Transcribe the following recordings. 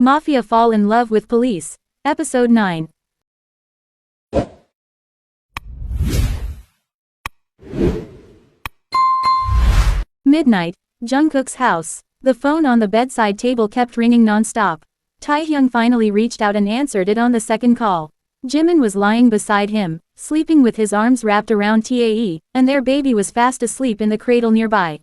Mafia fall in love with police. Episode 9. Midnight, Jungkook's house. The phone on the bedside table kept ringing non-stop. Taehyung finally reached out and answered it on the second call. Jimin was lying beside him, sleeping with his arms wrapped around Tae, and their baby was fast asleep in the cradle nearby.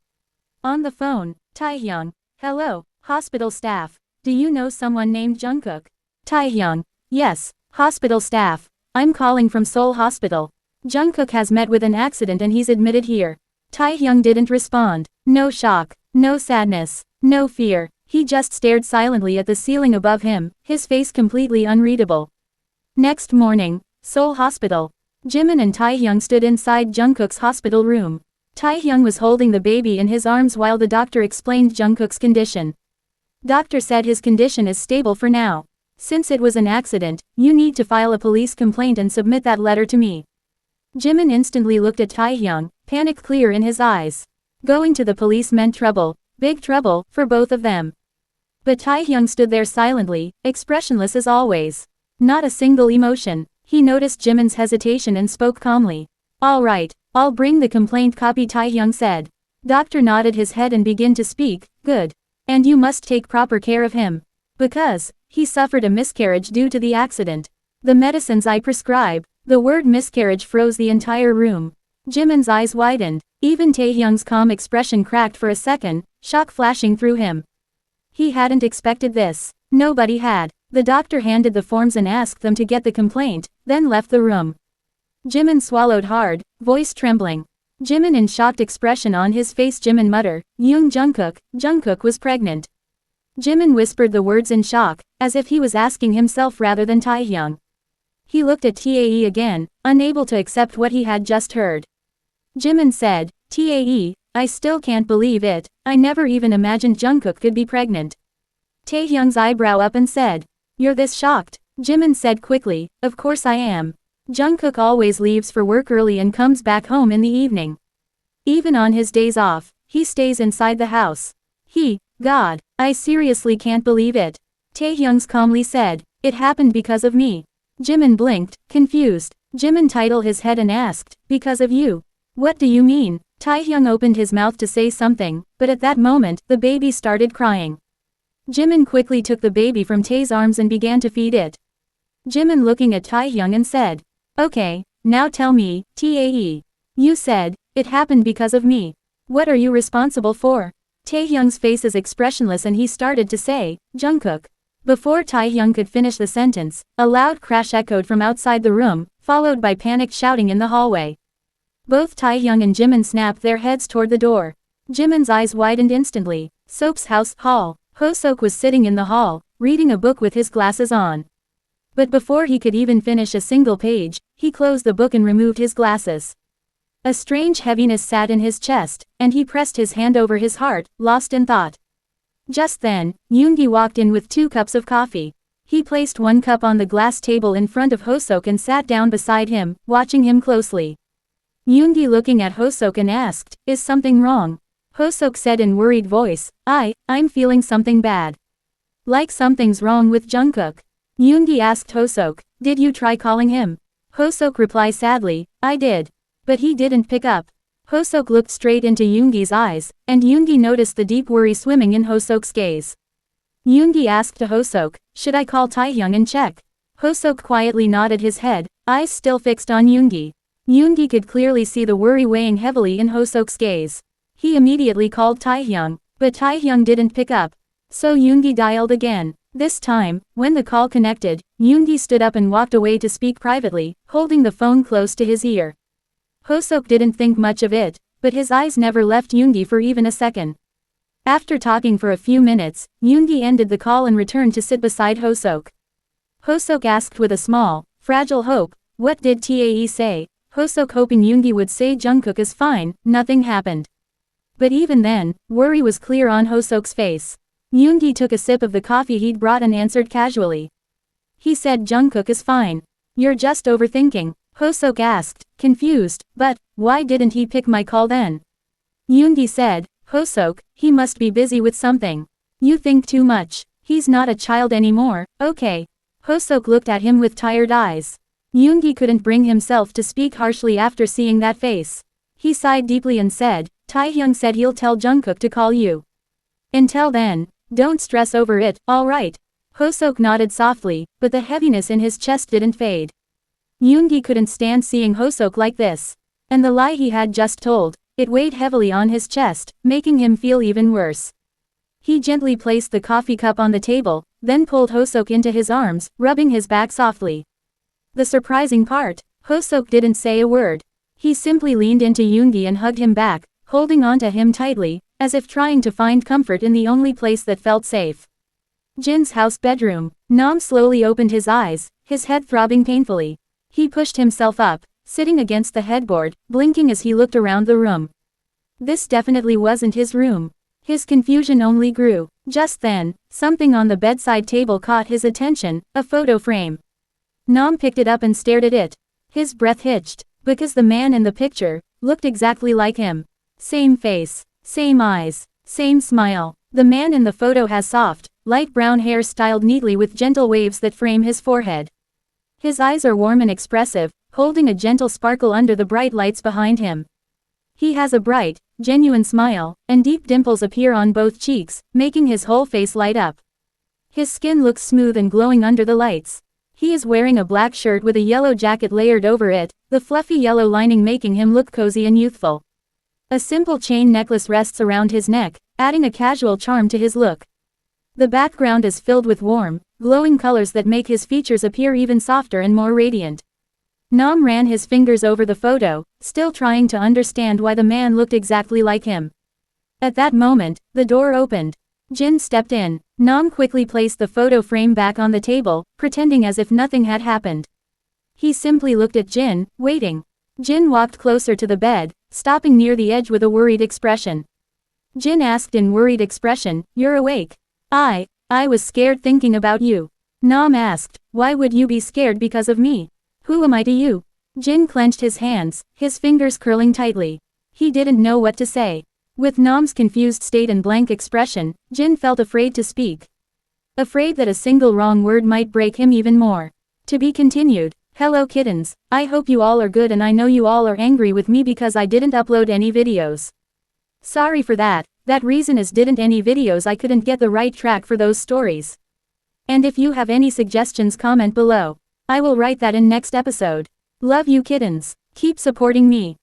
On the phone, Taehyung. Hello, hospital staff. Do you know someone named Jungkook? Taehyung. Yes, hospital staff. I'm calling from Seoul Hospital. Jungkook has met with an accident and he's admitted here. Taehyung didn't respond. No shock, no sadness, no fear. He just stared silently at the ceiling above him, his face completely unreadable. Next morning, Seoul Hospital. Jimin and Taehyung stood inside Jungkook's hospital room. Taehyung was holding the baby in his arms while the doctor explained Jungkook's condition. Doctor said his condition is stable for now. Since it was an accident, you need to file a police complaint and submit that letter to me. Jimin instantly looked at Taehyung, panic clear in his eyes. Going to the police meant trouble, big trouble, for both of them. But Taehyung stood there silently, expressionless as always. Not a single emotion. He noticed Jimin's hesitation and spoke calmly. All right, I'll bring the complaint copy, Taehyung said. Doctor nodded his head and began to speak. Good. And you must take proper care of him. Because he suffered a miscarriage due to the accident. The medicines I prescribe. The word miscarriage froze the entire room. Jimin's eyes widened. Even Taehyung's calm expression cracked for a second, shock flashing through him. He hadn't expected this. Nobody had. The doctor handed the forms and asked them to get the complaint, then left the room. Jimin swallowed hard, voice trembling. Jimin in shocked expression on his face. Jimin muttered, Jungkook was pregnant. Jimin whispered the words in shock, as if he was asking himself rather than Taehyung. He looked at Tae again, unable to accept what he had just heard. Jimin said, Tae, I still can't believe it, I never even imagined Jungkook could be pregnant. Taehyung's eyebrow up and said, You're this shocked? Jimin said quickly, Of course I am. Jungkook always leaves for work early and comes back home in the evening. Even on his days off, he stays inside the house. God, I seriously can't believe it. Taehyung calmly said, It happened because of me. Jimin blinked, confused. Jimin titled his head and asked, Because of you? What do you mean? Taehyung opened his mouth to say something, but at that moment, the baby started crying. Jimin quickly took the baby from Tae's arms and began to feed it. Jimin looking at Taehyung and said, Okay, now tell me, Tae. You said, it happened because of me. What are you responsible for? Taehyung's face is expressionless and he started to say, Jungkook. Before Taehyung could finish the sentence, a loud crash echoed from outside the room, followed by panicked shouting in the hallway. Both Taehyung and Jimin snapped their heads toward the door. Jimin's eyes widened instantly. Soap's house, hall. Hoseok was sitting in the hall, reading a book with his glasses on. But before he could even finish a single page, he closed the book and removed his glasses. A strange heaviness sat in his chest, and he pressed his hand over his heart, lost in thought. Just then, Yoongi walked in with 2 cups of coffee. He placed one cup on the glass table in front of Hoseok and sat down beside him, watching him closely. Yoongi looking at Hoseok and asked, Is something wrong? Hoseok said in worried voice, I'm feeling something bad. Like something's wrong with Jungkook. Yoongi asked Hoseok, Did you try calling him? Hoseok replied sadly, I did. But he didn't pick up. Hoseok looked straight into Yoongi's eyes, and Yoongi noticed the deep worry swimming in Hoseok's gaze. Yoongi asked to Hoseok, Should I call Taehyung and check? Hoseok quietly nodded his head, eyes still fixed on Yoongi. Yoongi could clearly see the worry weighing heavily in Hoseok's gaze. He immediately called Taehyung, but Taehyung didn't pick up. So Yoongi dialed again. This time, when the call connected, Yoongi stood up and walked away to speak privately, holding the phone close to his ear. Hoseok didn't think much of it, but his eyes never left Yoongi for even a second. After talking for a few minutes, Yoongi ended the call and returned to sit beside Hoseok. Hoseok asked with a small, fragile hope, What did Tae say? Hoseok hoping Yoongi would say Jungkook is fine. Nothing happened. But even then, worry was clear on Hoseok's face. Yoongi took a sip of the coffee he'd brought and answered casually. He said Jungkook is fine. You're just overthinking. Hoseok asked, confused, but why didn't he pick my call then? Yoongi said, Hoseok, he must be busy with something. You think too much. He's not a child anymore, okay. Hoseok looked at him with tired eyes. Yoongi couldn't bring himself to speak harshly after seeing that face. He sighed deeply and said, Taehyung said he'll tell Jungkook to call you. Until then, don't stress over it, alright. Hoseok nodded softly, but the heaviness in his chest didn't fade. Yoongi couldn't stand seeing Hoseok like this. And the lie he had just told, it weighed heavily on his chest, making him feel even worse. He gently placed the coffee cup on the table, then pulled Hoseok into his arms, rubbing his back softly. The surprising part, Hoseok didn't say a word. He simply leaned into Yoongi and hugged him back, holding onto him tightly, as if trying to find comfort in the only place that felt safe. Jin's house bedroom. Nam slowly opened his eyes, his head throbbing painfully. He pushed himself up, sitting against the headboard, blinking as he looked around the room. This definitely wasn't his room. His confusion only grew. Just then, something on the bedside table caught his attention, a photo frame. Nam picked it up and stared at it. His breath hitched, because the man in the picture looked exactly like him. Same face, same eyes, same smile. The man in the photo has soft, light brown hair styled neatly with gentle waves that frame his forehead. His eyes are warm and expressive, holding a gentle sparkle under the bright lights behind him. He has a bright, genuine smile, and deep dimples appear on both cheeks, making his whole face light up. His skin looks smooth and glowing under the lights. He is wearing a black shirt with a yellow jacket layered over it, the fluffy yellow lining making him look cozy and youthful. A simple chain necklace rests around his neck, adding a casual charm to his look. The background is filled with warm, glowing colors that make his features appear even softer and more radiant. Nam ran his fingers over the photo, still trying to understand why the man looked exactly like him. At that moment, the door opened. Jin stepped in. Nam quickly placed the photo frame back on the table, pretending as if nothing had happened. He simply looked at Jin, waiting. Jin walked closer to the bed, stopping near the edge with a worried expression. Jin asked in worried expression, "You're awake?" I was scared thinking about you." Nam asked, "Why would you be scared because of me? Who am I to you?" Jin clenched his hands, his fingers curling tightly. He didn't know what to say. With Nam's confused state and blank expression, Jin felt afraid to speak. Afraid that a single wrong word might break him even more. To be continued. Hello kittens, I hope you all are good and I know you all are angry with me because I didn't upload any videos. Sorry for that reason is didn't any videos I couldn't get the right track for those stories. And if you have any suggestions comment below. I will write that in next episode. Love you kittens, keep supporting me.